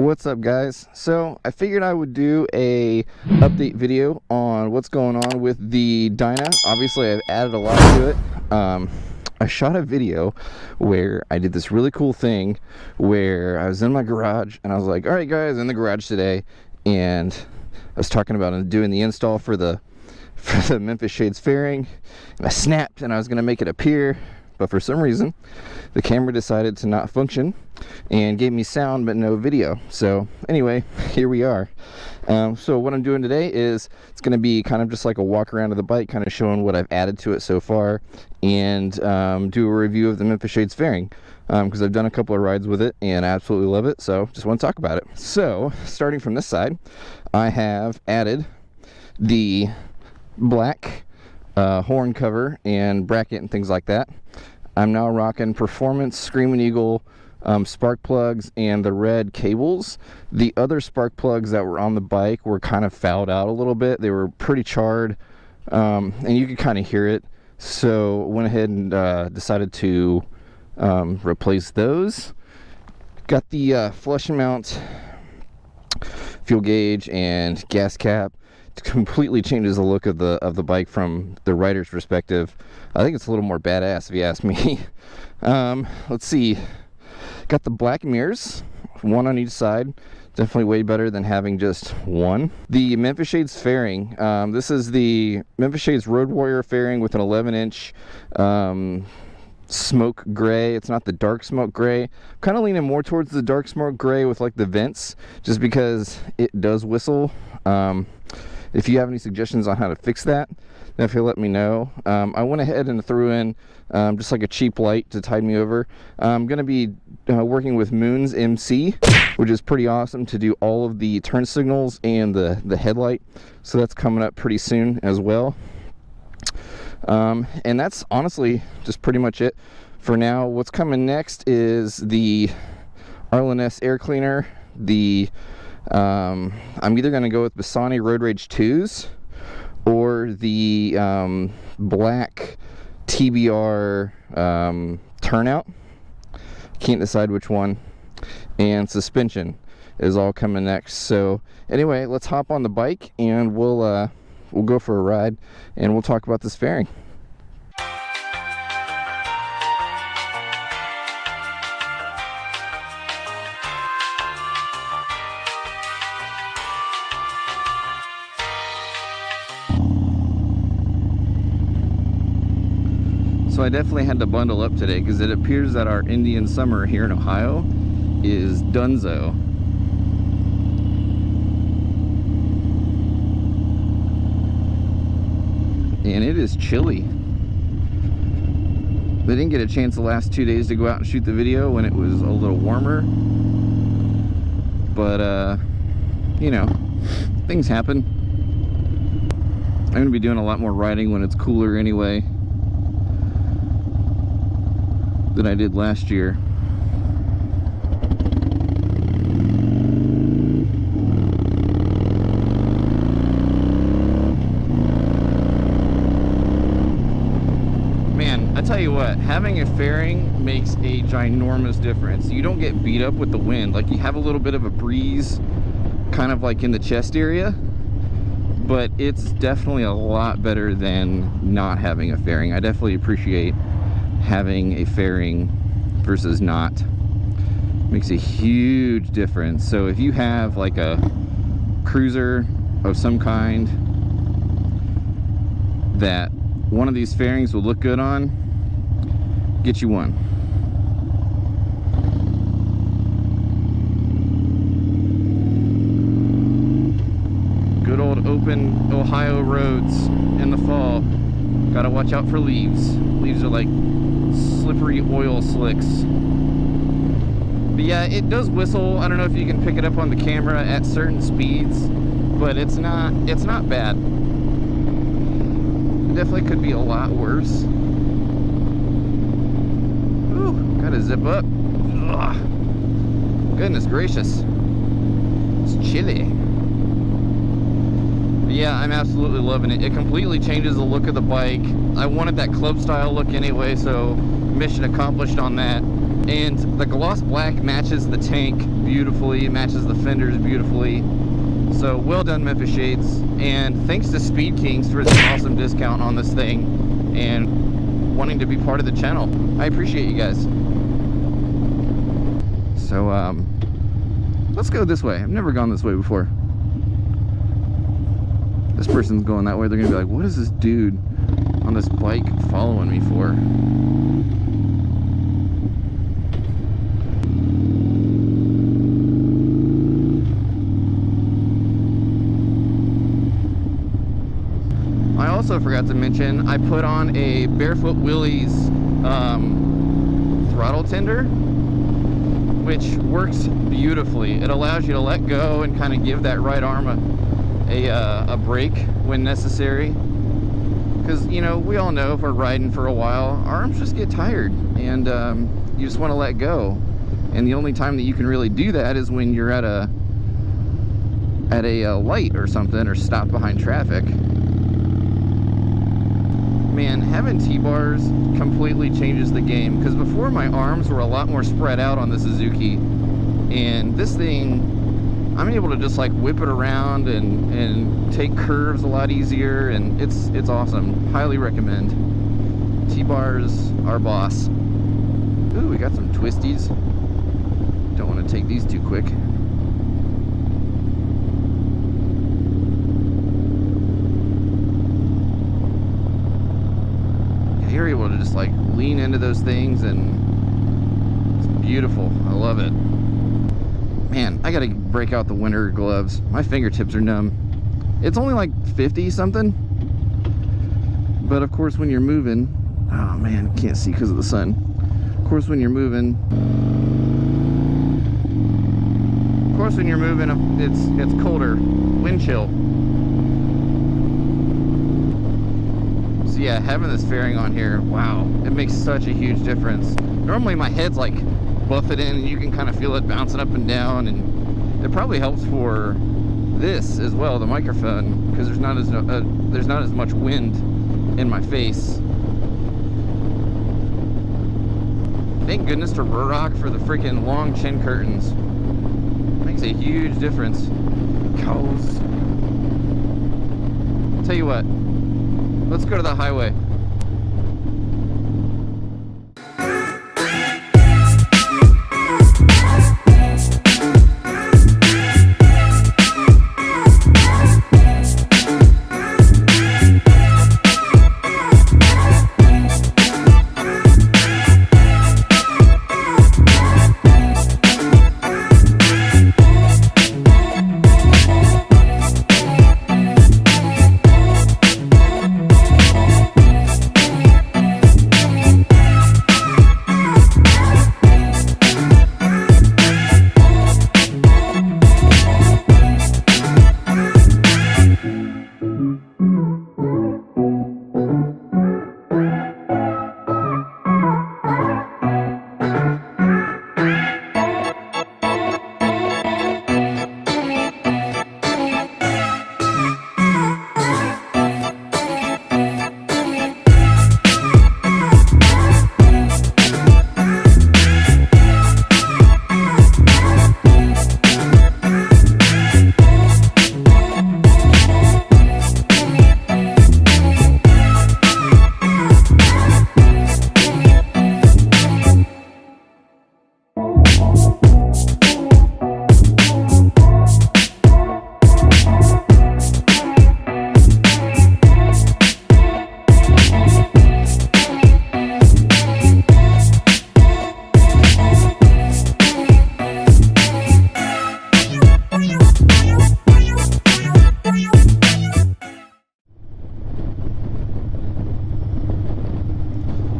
What's up, guys? So I figured I would do a update video on what's going on with the Dyna. Obviously I've added a lot to it. I shot a video where I did this really cool thing where I was in my garage and I was like, all right guys, in the garage today, and I was talking about doing the install for the Memphis shades fairing, and I snapped and I was gonna make it appear, but for some reason the camera decided to not function and gave me sound but no video. So anyway, here we are. So what I'm doing today is it's going to be kind of just like a walk around of the bike, kind of showing what I've added to it so far, and do a review of the Memphis shades fairing, because I've done a couple of rides with it and I absolutely love it, so just want to talk about it. So starting from this side, I have added the black horn cover and bracket and things like that. I'm now rocking Performance Screaming Eagle spark plugs and the red cables. The other spark plugs that were on the bike were kind of fouled out a little bit. They were pretty charred, and you could kind of hear it. So went ahead and decided to replace those. Got the flush mount fuel gauge and gas cap. It completely changes the look of the bike from the rider's perspective. I think it's a little more badass if you ask me. Let's see. Got the black mirrors, one on each side. Definitely way better than having just one. The Memphis shades fairing. This is the Memphis shades Road Warrior fairing with an 11-inch smoke gray. It's not the dark smoke gray. I'm kind of leaning more towards the dark smoke gray with like the vents, just because it does whistle. If you have any suggestions on how to fix that, definitely let me know. I went ahead and threw in just like a cheap light to tide me over. I'm going to be working with Moon's MC, which is pretty awesome to do all of the turn signals and the headlight. So that's coming up pretty soon as well. And that's honestly just pretty much it for now. What's coming next is the Arlen-S air cleaner. I'm either going to go with Bassani Road Rage 2s or the black TBR turnout. Can't decide which one. And suspension is all coming next. So anyway, let's hop on the bike and we'll go for a ride and we'll talk about this fairing. So I definitely had to bundle up today because it appears that our Indian summer here in Ohio is donezo. And it is chilly. They didn't get a chance the last 2 days to go out and shoot the video when it was a little warmer. But, you know, things happen. I'm going to be doing a lot more riding when it's cooler anyway than I did last year. Man, I tell you what, having a fairing makes a ginormous difference. You don't get beat up with the wind. Like, you have a little bit of a breeze kind of like in the chest area, but it's definitely a lot better than not having a fairing. I definitely appreciate having a fairing versus not. Makes a huge difference. So if you have like a cruiser of some kind that one of these fairings will look good on, get you one. Good old open Ohio roads in the fall. Gotta watch out for leaves. Leaves are like slippery oil slicks. But yeah, it does whistle. I don't know if you can pick it up on the camera at certain speeds, but it's not bad. It definitely could be a lot worse. Ooh, gotta zip up. Ugh. Goodness gracious. It's chilly. Yeah, I'm absolutely loving it. It completely changes the look of the bike. I wanted that club style look anyway, so mission accomplished on that. And the gloss black matches the tank beautifully, matches the fenders beautifully. So well done, Memphis Shades. And thanks to Speed Kings for this awesome discount on this thing and wanting to be part of the channel. I appreciate you guys. So let's go this way. I've never gone this way before. This person's going that way. They're gonna be like, what is this dude on this bike following me for? I also forgot to mention, I put on a Barefoot Willys throttle tender, which works beautifully. It allows you to let go and kind of give that right arm a break when necessary. Because, you know, we all know if we're riding for a while, our arms just get tired and you just want to let go. And the only time that you can really do that is when you're at a light or something, or stopped behind traffic. Man, having T-bars completely changes the game, because before my arms were a lot more spread out on the Suzuki, and this thing, I'm able to just like whip it around and take curves a lot easier, and it's awesome. Highly recommend. T-bars are boss. Ooh, we got some twisties. Don't want to take these too quick. You're able to just like lean into those things, and it's beautiful. I love it. Man, I gotta break out the winter gloves. My fingertips are numb. It's only like 50 something, but of course when you're moving, oh man, can't see because of the sun. Of course when you're moving, it's colder, wind chill. So yeah, having this fairing on here, wow, it makes such a huge difference. Normally my head's like buffeted and you can kind of feel it bouncing up and down, and it probably helps for this as well, the microphone, because there's not as much wind in my face. Thank goodness to Ruroc for the freaking long chin curtains. Makes a huge difference. Cows. I'll tell you what. Let's go to the highway.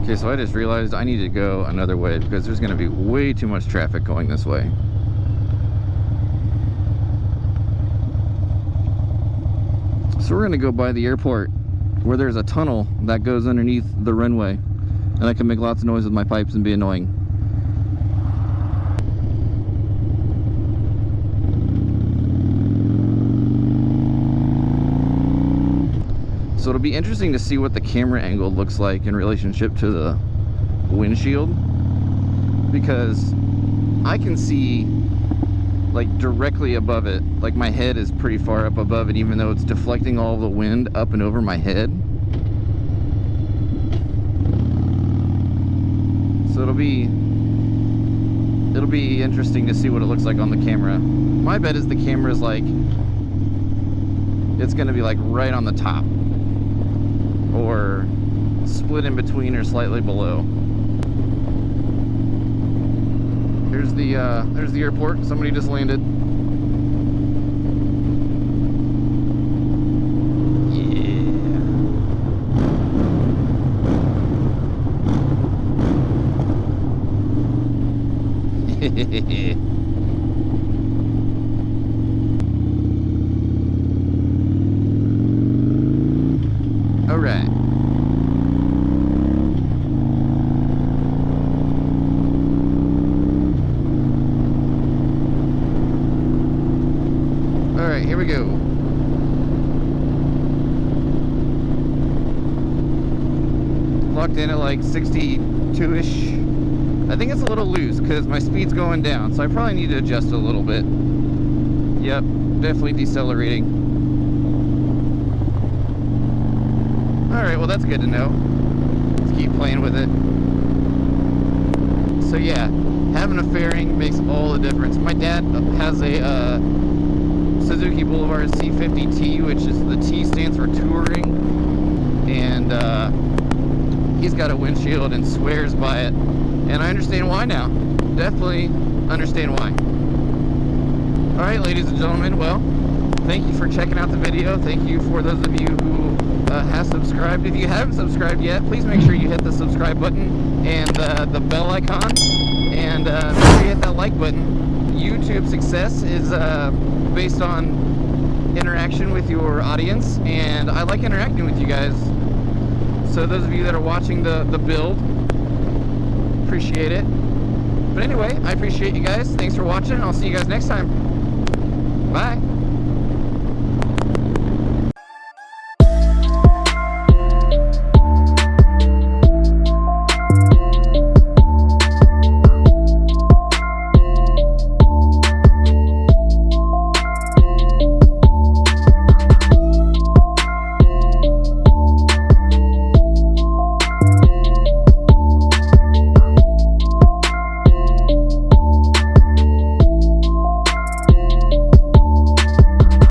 Okay, so I just realized I need to go another way because there's going to be way too much traffic going this way. So we're going to go by the airport where there's a tunnel that goes underneath the runway, and I can make lots of noise with my pipes and be annoying. So it'll be interesting to see what the camera angle looks like in relationship to the windshield. because I can see like directly above it. Like my head is pretty far up above it, even though it's deflecting all the wind up and over my head. So it'll be interesting to see what it looks like on the camera. My bet is the camera's like, it's gonna be like right on the top, or split in between or slightly below. There's the airport. Somebody just landed. Yeah. All right. All right, here we go. Locked in at like 62-ish. I think it's a little loose because my speed's going down, so I probably need to adjust a little bit. Yep, definitely decelerating. Alright, well that's good to know. Let's keep playing with it. So yeah, having a fairing makes all the difference. My dad has a Suzuki Boulevard C50T, which is, the T stands for touring, and he's got a windshield and swears by it. And I understand why now. Definitely understand why. Alright, ladies and gentlemen, well, thank you for checking out the video. Thank you for those of you who have subscribed. If you haven't subscribed yet, please make sure you hit the subscribe button and the bell icon. And make sure you hit that like button. YouTube success is based on interaction with your audience, and I like interacting with you guys. So those of you that are watching the build, appreciate it. But anyway, I appreciate you guys. Thanks for watching, and I'll see you guys next time. Bye.